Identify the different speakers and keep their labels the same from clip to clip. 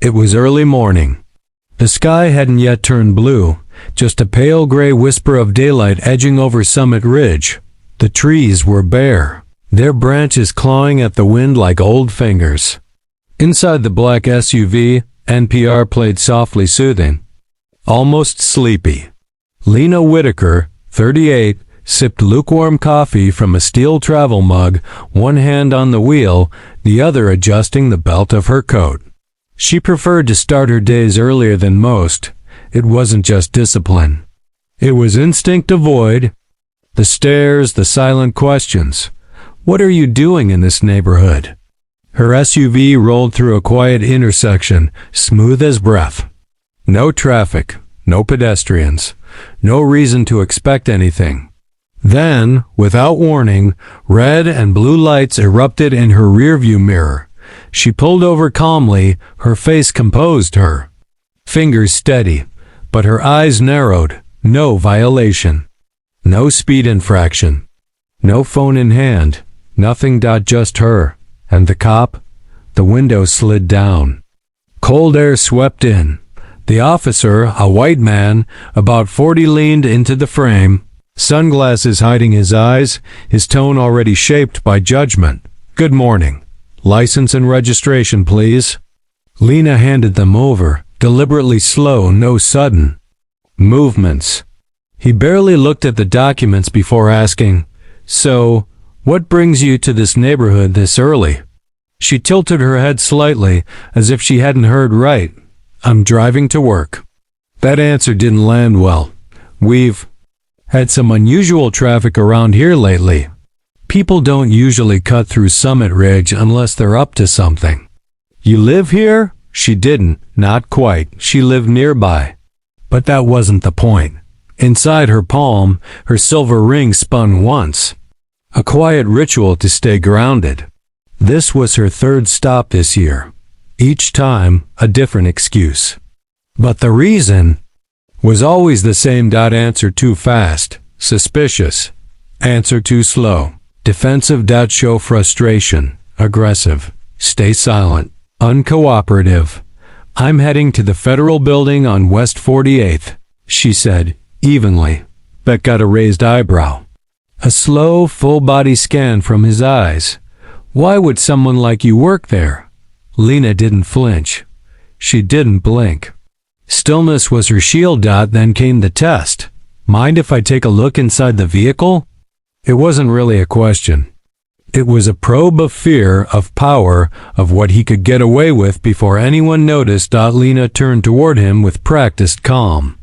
Speaker 1: It was early morning. The sky hadn't yet turned blue, just a pale gray whisper of daylight edging over Summit Ridge. The trees were bare, their branches clawing at the wind like old fingers. Inside the black SUV, NPR played softly soothing. Almost sleepy. Lena Whitaker, 38, sipped lukewarm coffee from a steel travel mug, one hand on the wheel, the other adjusting the belt of her coat. She preferred to start her days earlier than most. It wasn't just discipline. It was instinct to avoid. The stares, the silent questions. What are you doing in this neighborhood? Her SUV rolled through a quiet intersection, smooth as breath. No traffic, no pedestrians, no reason to expect anything. Then, without warning, red and blue lights erupted in her rearview mirror. She pulled over calmly, her face composed her. Fingers steady, but her eyes narrowed. No violation. No speed infraction. No phone in hand. Nothing. Just her. And the cop? The window slid down. Cold air swept in. The officer, a white man, about 40, leaned into the frame, sunglasses hiding his eyes, his tone already shaped by judgment. Good morning. License and registration, please. Lena handed them over, deliberately slow, no sudden movements. He barely looked at the documents before asking, "So, what brings you to this neighborhood this early?" She tilted her head slightly, as if she hadn't heard right. "I'm driving to work." That answer didn't land well. "We've had some unusual traffic around here lately. People don't usually cut through Summit Ridge unless they're up to something." "You live here?" She didn't, not quite. She lived nearby. But that wasn't the point. Inside her palm, her silver ring spun once. A quiet ritual to stay grounded. This was her third stop this year. Each time, a different excuse. But the reason was always the same. Answer too fast. Suspicious. Answer too slow. Defensive. Show frustration. Aggressive. Stay silent. Uncooperative. "I'm heading to the federal building on West 48th, she said, evenly. Beck got a raised eyebrow. A slow, full-body scan from his eyes. "Why would someone like you work there?" Lena didn't flinch. She didn't blink. Stillness was her shield. Then came the test. "Mind if I take a look inside the vehicle?" It wasn't really a question. It was a probe of fear, of power, of what he could get away with before anyone noticed. Lena turned toward him with practiced calm.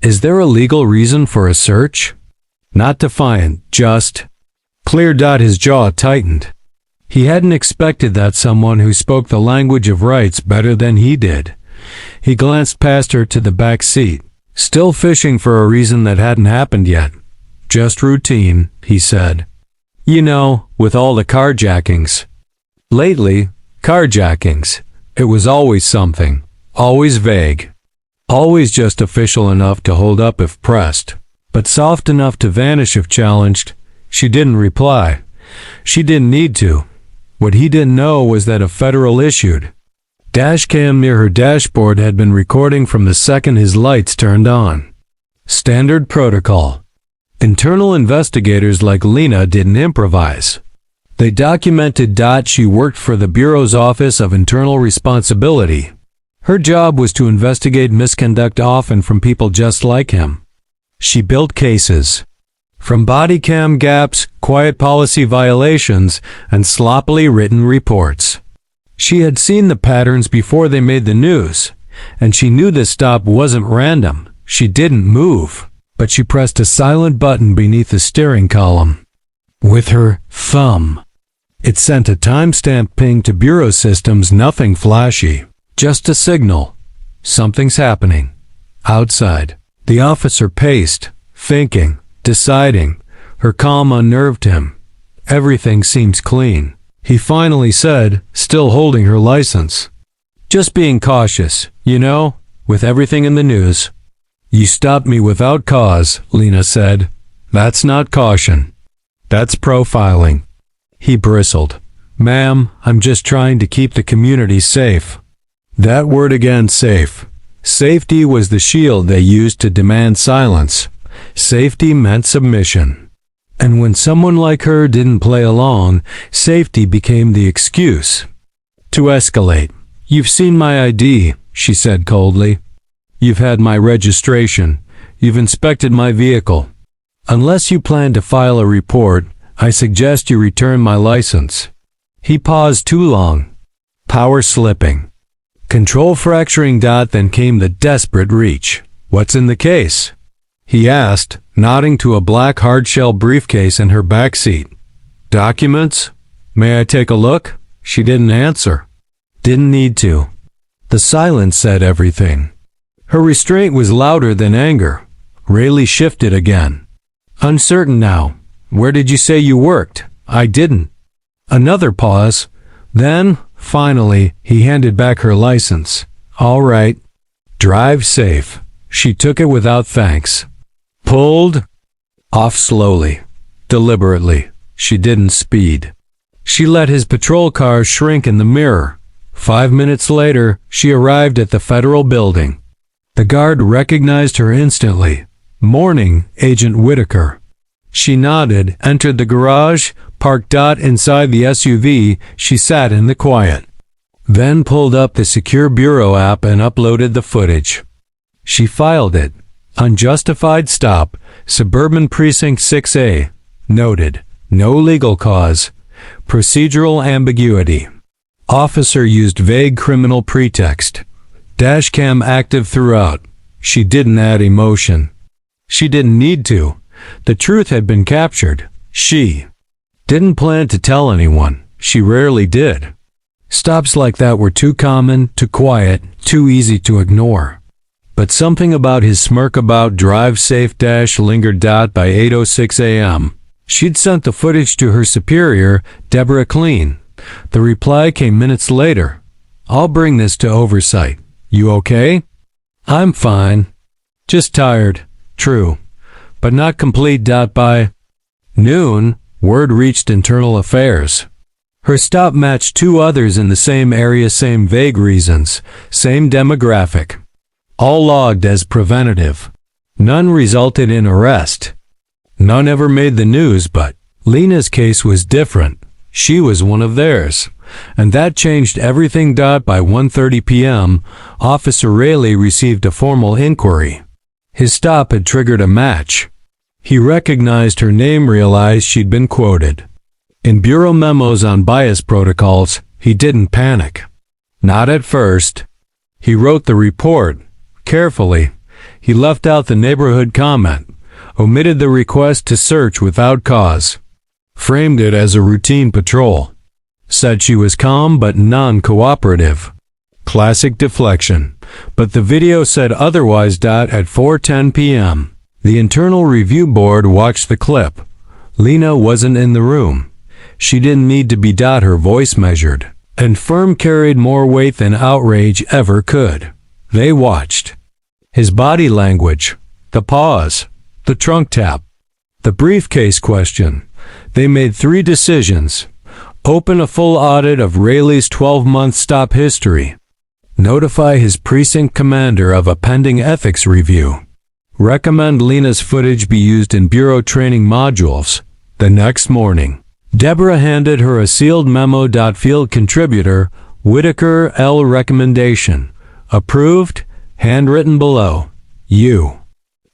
Speaker 1: "Is there a legal reason for a search?" Not defiant, just clear. His jaw tightened. He hadn't expected that someone who spoke the language of rights better than he did. He glanced past her to the back seat, still fishing for a reason that hadn't happened yet. "Just routine," he said. "You know, with all the carjackings." Lately, carjackings. It was always something. Always vague. Always just official enough to hold up if pressed, but soft enough to vanish if challenged. She didn't reply. She didn't need to. What he didn't know was that a federal issued dashcam near her dashboard had been recording from the second his lights turned on. Standard protocol. Internal investigators like Lena didn't improvise. They documented. She worked for the Bureau's Office of Internal Responsibility. Her job was to investigate misconduct, often from people just like him. She built cases. From body cam gaps, quiet policy violations, and sloppily written reports. She had seen the patterns before they made the news, and she knew this stop wasn't random. She didn't move, but she pressed a silent button beneath the steering column. With her thumb. It sent a timestamp ping to Bureau systems, nothing flashy. Just a signal. Something's happening. Outside. The officer paced, thinking, deciding. Her calm unnerved him. Everything seems clean. He finally said, still holding her license. "Just being cautious, you know, with everything in the news." "You stopped me without cause," Lena said. "That's not caution. That's profiling." He bristled. "Ma'am, I'm just trying to keep the community safe." That word again, safe. Safety was the shield they used to demand silence. Safety meant submission. And when someone like her didn't play along, safety became the excuse. To escalate. You've seen my ID, she said coldly. You've had my registration. You've inspected my vehicle. Unless you plan to file a report, I suggest you return my license. He paused too long. Power slipping. Control fracturing. Then came the desperate reach. What's in the case? He asked, nodding to a black hardshell briefcase in her back seat. Documents? May I take a look? She didn't answer. Didn't need to. The silence said everything. Her restraint was louder than anger. Rayleigh shifted again. Uncertain now. Where did you say you worked? I didn't. Another pause. Then, finally, he handed back her license. All right. Drive safe. She took it without thanks. Pulled off slowly, deliberately. She didn't speed. She let his patrol car shrink in the mirror. 5 minutes later, she arrived at the federal building. The guard recognized her instantly. Morning, Agent Whitaker. She nodded, entered the garage, parked inside the SUV. She sat in the quiet. Then pulled up the Secure Bureau app and uploaded the footage. She filed it. Unjustified stop, Suburban Precinct 6A. Noted. No legal cause. Procedural ambiguity. Officer used vague criminal pretext. Dashcam active throughout. She didn't add emotion. She didn't need to. The truth had been captured. She didn't plan to tell anyone. She rarely did. Stops like that were too common, too quiet, too easy to ignore. But something about his smirk about drive safe lingered. By 8:06 a.m. She'd sent the footage to her superior, Deborah Clean. The reply came minutes later. I'll bring this to oversight. You okay? I'm fine. Just tired. True. But not complete. By noon, word reached Internal Affairs. Her stop matched 2 others in the same area, same vague reasons, same demographic. All logged as preventative. None resulted in arrest. None ever made the news, but Lena's case was different. She was one of theirs. And that changed everything. By 1:30 p.m., Officer Rayleigh received a formal inquiry. His stop had triggered a match. He recognized her name, realized she'd been quoted. In bureau memos on bias protocols, he didn't panic. Not at first. He wrote the report. Carefully. He left out the neighborhood comment, omitted the request to search without cause, framed it as a routine patrol, said she was calm but non-cooperative. Classic deflection. But the video said otherwise. At 4:10 p.m., the Internal Review Board watched the clip. Lena wasn't in the room. She didn't need to be. Her voice measured, and firm carried more weight than outrage ever could. They watched. His body language, the pause, the trunk tap, the briefcase question. They made 3 decisions. Open a full audit of Rayleigh's 12-month stop history. Notify his precinct commander of a pending ethics review. Recommend Lena's footage be used in bureau training modules. The next morning, Deborah handed her a sealed memo. Field contributor, Whitaker L. Recommendation. Approved, handwritten below. You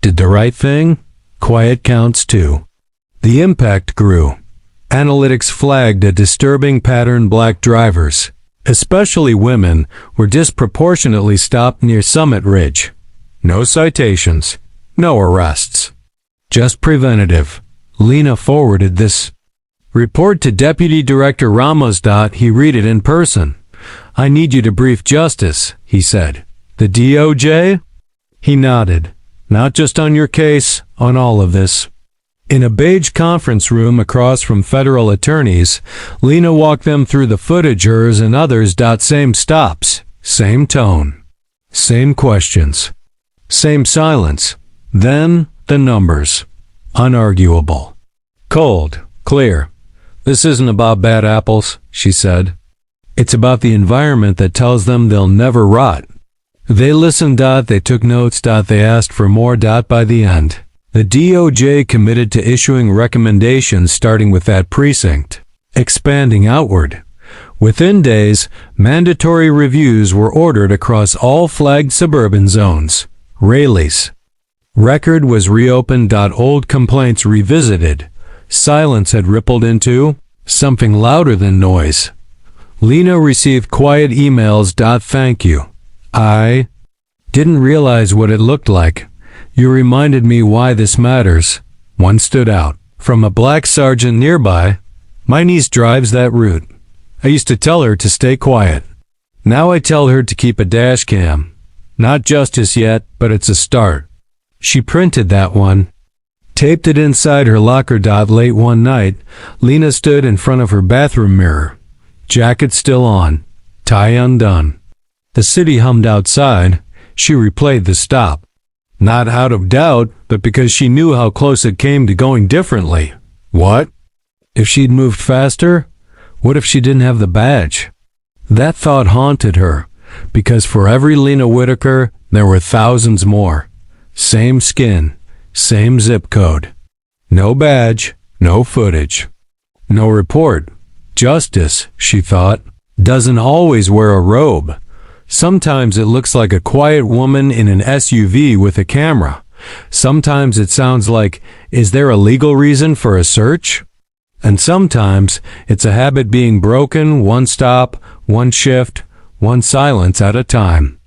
Speaker 1: did the right thing. Quiet counts too. The impact grew. Analytics flagged a disturbing pattern. Black drivers, especially women, were disproportionately stopped near Summit Ridge. No citations, no arrests. Just preventative. Lena forwarded this report to Deputy Director Ramos. He read it in person. I need you to brief Justice, he said. The DOJ? He nodded. Not just on your case, on all of this. In a beige conference room across from federal attorneys, Lena walked them through the footage. Hers and others. Same stops, same tone, same questions, same silence. Then the numbers. Unarguable. Cold, clear. This isn't about bad apples, she said. It's about the environment that tells them they'll never rot. They listened. They took notes. They asked for more. By the end, the DOJ committed to issuing recommendations starting with that precinct, expanding outward. Within days, mandatory reviews were ordered across all flagged suburban zones. Rayleigh's record was reopened. Old complaints revisited. Silence had rippled into something louder than noise. Lena received quiet emails. Thank you. I didn't realize what it looked like. You reminded me why this matters. One stood out. From a black sergeant nearby. My niece drives that route. I used to tell her to stay quiet. Now I tell her to keep a dash cam. Not justice yet, but it's a start. She printed that one, taped it inside her locker. Late one night, Lena stood in front of her bathroom mirror. Jacket still on, tie undone. The city hummed outside. She replayed the stop. Not out of doubt, but because she knew how close it came to going differently. What if she'd moved faster? What if she didn't have the badge? That thought haunted her, because for every Lena Whitaker, there were thousands more. Same skin, same zip code. No badge, no footage. No report. Justice, she thought, doesn't always wear a robe. Sometimes it looks like a quiet woman in an SUV with a camera. Sometimes it sounds like, is there a legal reason for a search? And sometimes it's a habit being broken, one stop, one shift, one silence at a time.